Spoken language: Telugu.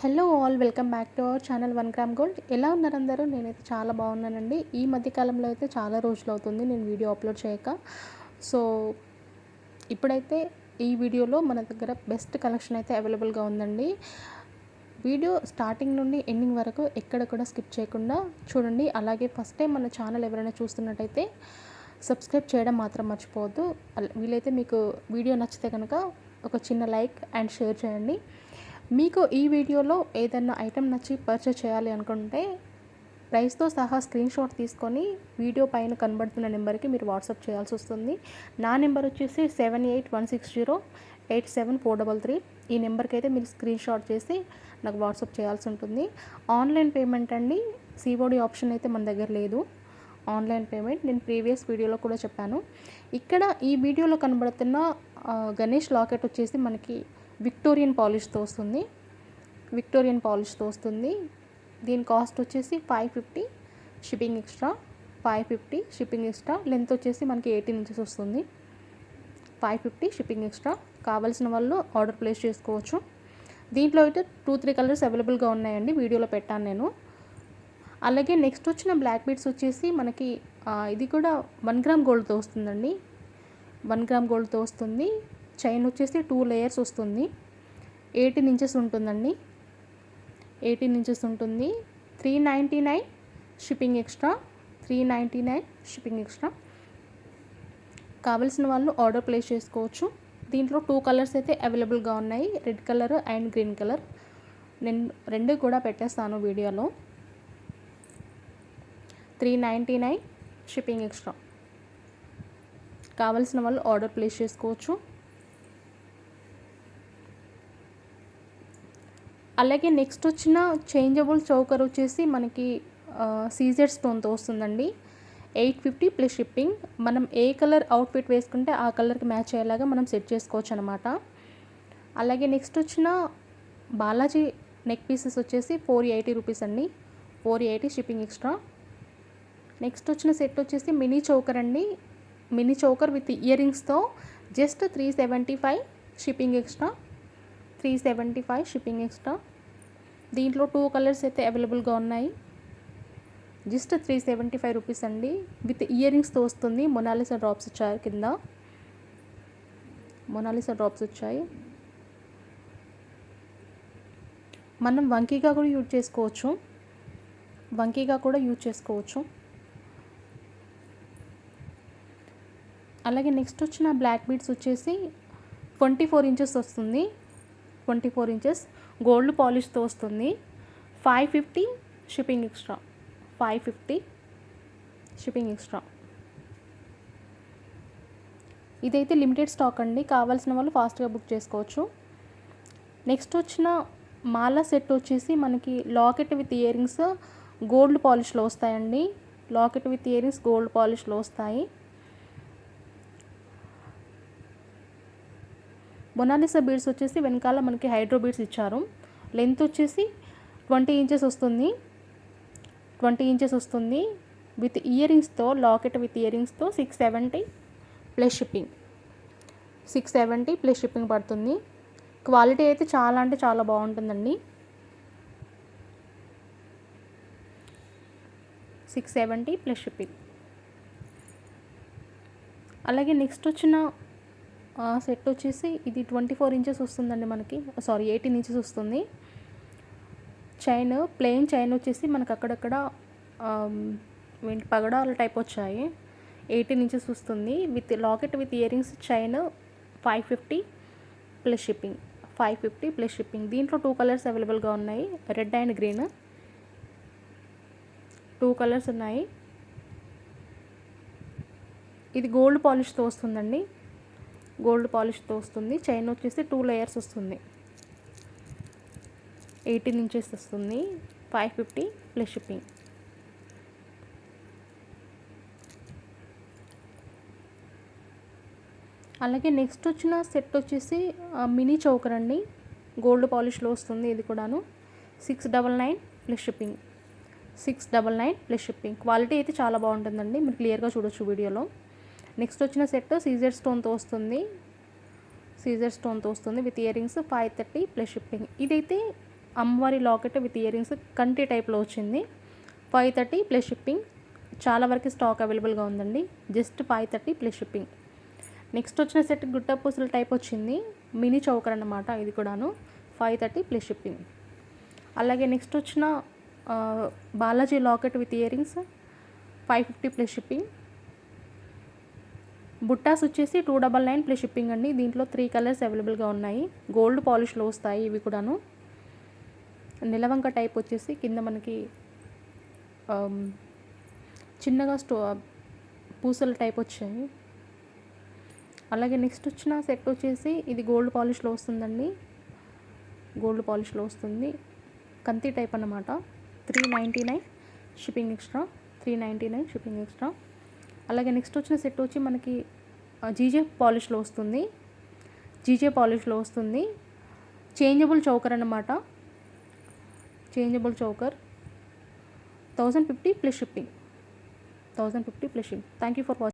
Hello all, welcome back to our channel 1 gram gold. ఎలా ఉన్నారు అందరూ? నేనైతే చాలా బాగున్నానండి. ఈ మధ్య కాలంలో అయితే చాలా రోజులు అవుతుంది నేను వీడియో అప్లోడ్ చేయక. సో ఇప్పుడైతే ఈ వీడియోలో మన దగ్గర బెస్ట్ కలెక్షన్ అయితే అవైలబుల్గా ఉందండి. వీడియో స్టార్టింగ్ నుండి ఎండింగ్ వరకు ఎక్కడ కూడా స్కిప్ చేయకుండా చూడండి. అలాగే ఫస్ట్ టైం మన ఛానల్ ఎవరైనా చూస్తున్నట్టయితే సబ్స్క్రైబ్ చేయడం మాత్రం మర్చిపోవద్దు. వీలైతే మీకు వీడియో నచ్చితే కనుక ఒక చిన్న లైక్ అండ్ షేర్ చేయండి. మీకు ఈ వీడియోలో ఏదైనా ఐటెం నచ్చి పర్చేస్ చేయాలి అనుకుంటే ప్రైస్తో సహా స్క్రీన్ షాట్ తీసుకొని వీడియో పైన కనబడుతున్న నెంబర్కి మీరు వాట్సాప్ చేయాల్సి వస్తుంది. నా నెంబర్ వచ్చేసి 7816087433. ఈ నెంబర్కి అయితే మీరు స్క్రీన్ షాట్ చేసి నాకు వాట్సాప్ చేయాల్సి ఉంటుంది. ఆన్లైన్ పేమెంట్ అండి, సిఓడి ఆప్షన్ అయితే మన దగ్గర లేదు. ఆన్లైన్ పేమెంట్ నేను ప్రీవియస్ వీడియోలో కూడా చెప్పాను. ఇక్కడ ఈ వీడియోలో కనబడుతున్న గణేష్ లాకెట్ వచ్చేసి మనకి విక్టోరియన్ పాలిష్తో వస్తుంది. దీని కాస్ట్ వచ్చేసి 550 shipping extra. 550 shipping extra. Length వచ్చేసి మనకి 18 ఇంచెస్ వస్తుంది. 550 షిప్పింగ్ ఎక్స్ట్రా. కావాల్సిన వాళ్ళు ఆర్డర్ ప్లేస్ చేసుకోవచ్చు. దీంట్లో అయితే 2-3 కలర్స్ అవైలబుల్గా ఉన్నాయండి, వీడియోలో పెట్టాను నేను. అలాగే నెక్స్ట్ వచ్చిన బ్లాక్ బీడ్స్ వచ్చేసి మనకి ఇది కూడా 1 గ్రామ్ గోల్డ్తో వస్తుందండి. 1 గ్రామ్ గోల్డ్తో వస్తుంది. చైన్ వచ్చేసి 2 లేయర్స్ వస్తుంది. 18 ఇంచెస్ ఉంటుందండి. 18 ఇంచెస్ ఉంటుంది. 399 షిప్పింగ్ ఎక్స్ట్రా. 399 shipping extra. కావాల్సిన వాళ్ళు ఆర్డర్ ప్లేస్ చేసుకోవచ్చు. దీంట్లో 2 కలర్స్ అయితే అవైలబుల్గా ఉన్నాయి, red colour and green colour. నేను రెండు కూడా పెట్టేస్తాను వీడియోలో. 399 షిప్పింగ్ ఎక్స్ట్రా. కావాల్సిన వాళ్ళు ఆర్డర్ ప్లేస్ చేసుకోవచ్చు. అలాగే నెక్స్ట్ వచ్చిన చేంజబుల్ చౌకర్ వచ్చేసి మనకి సీజెడ్ స్టోన్తో వస్తుందండి. 850 ప్లస్ షిప్పింగ్. మనం ఏ కలర్ అవుట్ఫిట్ వేసుకుంటే ఆ కలర్కి మ్యాచ్ అయ్యేలాగా మనం సెట్ చేసుకోవచ్చు అనమాట. అలాగే నెక్స్ట్ వచ్చిన బాలాజీ నెక్ పీసెస్ వచ్చేసి 480 రూపీస్ అండి. 480 షిప్పింగ్ ఎక్స్ట్రా. నెక్స్ట్ వచ్చిన సెట్ వచ్చేసి మినీ చౌకర్ అండి. మినీ చౌకర్ విత్ ఇయర్ రింగ్స్తో just 375 shipping extra. 375 shipping extra. దీంట్లో 2 కలర్స్ అయితే అవైలబుల్గా ఉన్నాయి. జస్ట్ 375 రూపీస్ అండి. విత్ ఇయర్ రింగ్స్తో వస్తుంది. మొనాలిసా డ్రాప్స్ వచ్చాయి కింద. మొనాలిసా డ్రాప్స్ వచ్చాయి. మనం వంకీగా కూడా యూజ్ చేసుకోవచ్చు. అలాగే నెక్స్ట్ వచ్చిన బ్లాక్ బీడ్స్ వచ్చేసి 24 ఇంచెస్ వస్తుంది. 24 ఇంచెస్ గోల్డ్ పాలిష్తో వస్తుంది. 550 షిప్పింగ్ ఎక్స్ట్రా. 550 shipping extra. ఇదైతే లిమిటెడ్ స్టాక్ అండి, కావాల్సిన వాళ్ళు ఫాస్ట్గా బుక్ చేసుకోవచ్చు. నెక్స్ట్ వచ్చిన మాలా సెట్ వచ్చేసి మనకి locket with earrings gold పాలిష్లో వస్తాయండి. Locket with earrings gold పాలిష్లో వస్తాయి. మొనాలిసా బీడ్స్ వచ్చేసి వెనకాల మనకి హైడ్రో బీడ్స్ ఇచ్చారు. లెంత్ వచ్చేసి 20 ఇంచెస్ వస్తుంది. 20 ఇంచెస్ వస్తుంది. విత్ ఇయర్ రింగ్స్తో, లాకెట్ విత్ ఇయర్ రింగ్స్తో 670 ప్లస్ షిప్పింగ్. 670 ప్లస్ షిప్పింగ్ పడుతుంది. క్వాలిటీ అయితే చాలా అంటే చాలా బాగుంటుందండి. 670 ప్లస్ షిప్పింగ్. అలాగే నెక్స్ట్ వచ్చిన సెట్ వచ్చేసి ఇది 24 ఇంచెస్ వస్తుందండి మనకి. 18 ఇంచెస్ వస్తుంది. చైన్ ప్లెయిన్ చైన్ వచ్చేసి మనకు అక్కడక్కడ పగడాల టైప్ వచ్చాయి. 18 ఇంచెస్ వస్తుంది. With locket with ear rings chain 550 plus shipping. 550 plus shipping. దీంట్లో 2 కలర్స్ అవైలబుల్గా ఉన్నాయి, రెడ్ అండ్ గ్రీన్. 2 కలర్స్ ఉన్నాయి. ఇది గోల్డ్ పాలిష్తో వస్తుందండి. గోల్డ్ పాలిష్తో వస్తుంది. చైన్ వచ్చేసి 2 లేయర్స్ వస్తుంది. 18 ఇంచెస్ వస్తుంది. 550 ప్లస్ షిప్పింగ్. అలాగే నెక్స్ట్ వచ్చిన సెట్ వచ్చేసి మినీ చౌకర్ అండి. గోల్డ్ పాలిష్లో వస్తుంది. ఇది కూడాను 699 plus shipping. 699 plus shipping. Quality అయితే చాలా బాగుంటుందండి, మీరు క్లియర్గా చూడొచ్చు వీడియోలో. నెక్స్ట్ వచ్చిన సెట్ సీజర్ స్టోన్తో వస్తుంది. With ear rings 530 plus shipping. ఇదైతే అమ్మవారి లాకెట్ విత్ ఇయర్ రింగ్స్ కంటి టైప్లో వచ్చింది. 530 ప్లస్ షిప్పింగ్. చాలా వరకు స్టాక్ అవైలబుల్గా ఉందండి. Just 530 plus shipping. నెక్స్ట్ వచ్చిన సెట్ గుట్ట పూసల టైప్ వచ్చింది. మినీ చౌకర్ అన్నమాట ఇది కూడాను. 530 ప్లస్ షిప్పింగ్. అలాగే నెక్స్ట్ వచ్చిన Balaji locket with earrings 550 plus shipping. బుట్టాస్ వచ్చేసి 299 ప్లస్ షిప్పింగ్ అండి. దీంట్లో 3 కలర్స్ అవైలబుల్గా ఉన్నాయి. గోల్డ్ పాలిష్లో వస్తాయి ఇవి కూడాను. నిలవంక టైప్ వచ్చేసి కింద మనకి చిన్నగా పూసల టైప్ వచ్చాయి. అలాగే నెక్స్ట్ వచ్చిన సెట్ వచ్చేసి ఇది గోల్డ్ పాలిష్లో వస్తుందండి. గోల్డ్ పాలిష్లో వస్తుంది. కంతి టైప్ అన్నమాట. 399 షిప్పింగ్ ఎక్స్ట్రా. 399 shipping extra. అలాగే నెక్స్ట్ వచ్చిన సెట్ వచ్చి మనకి జీజే పాలిష్లో వస్తుంది. జీజే పాలిష్లో వస్తుంది. చేంజబుల్ చౌకర్ అన్నమాట. Changeable choker 1050 plus shipping. 1050 plus shipping. Thank you for watching.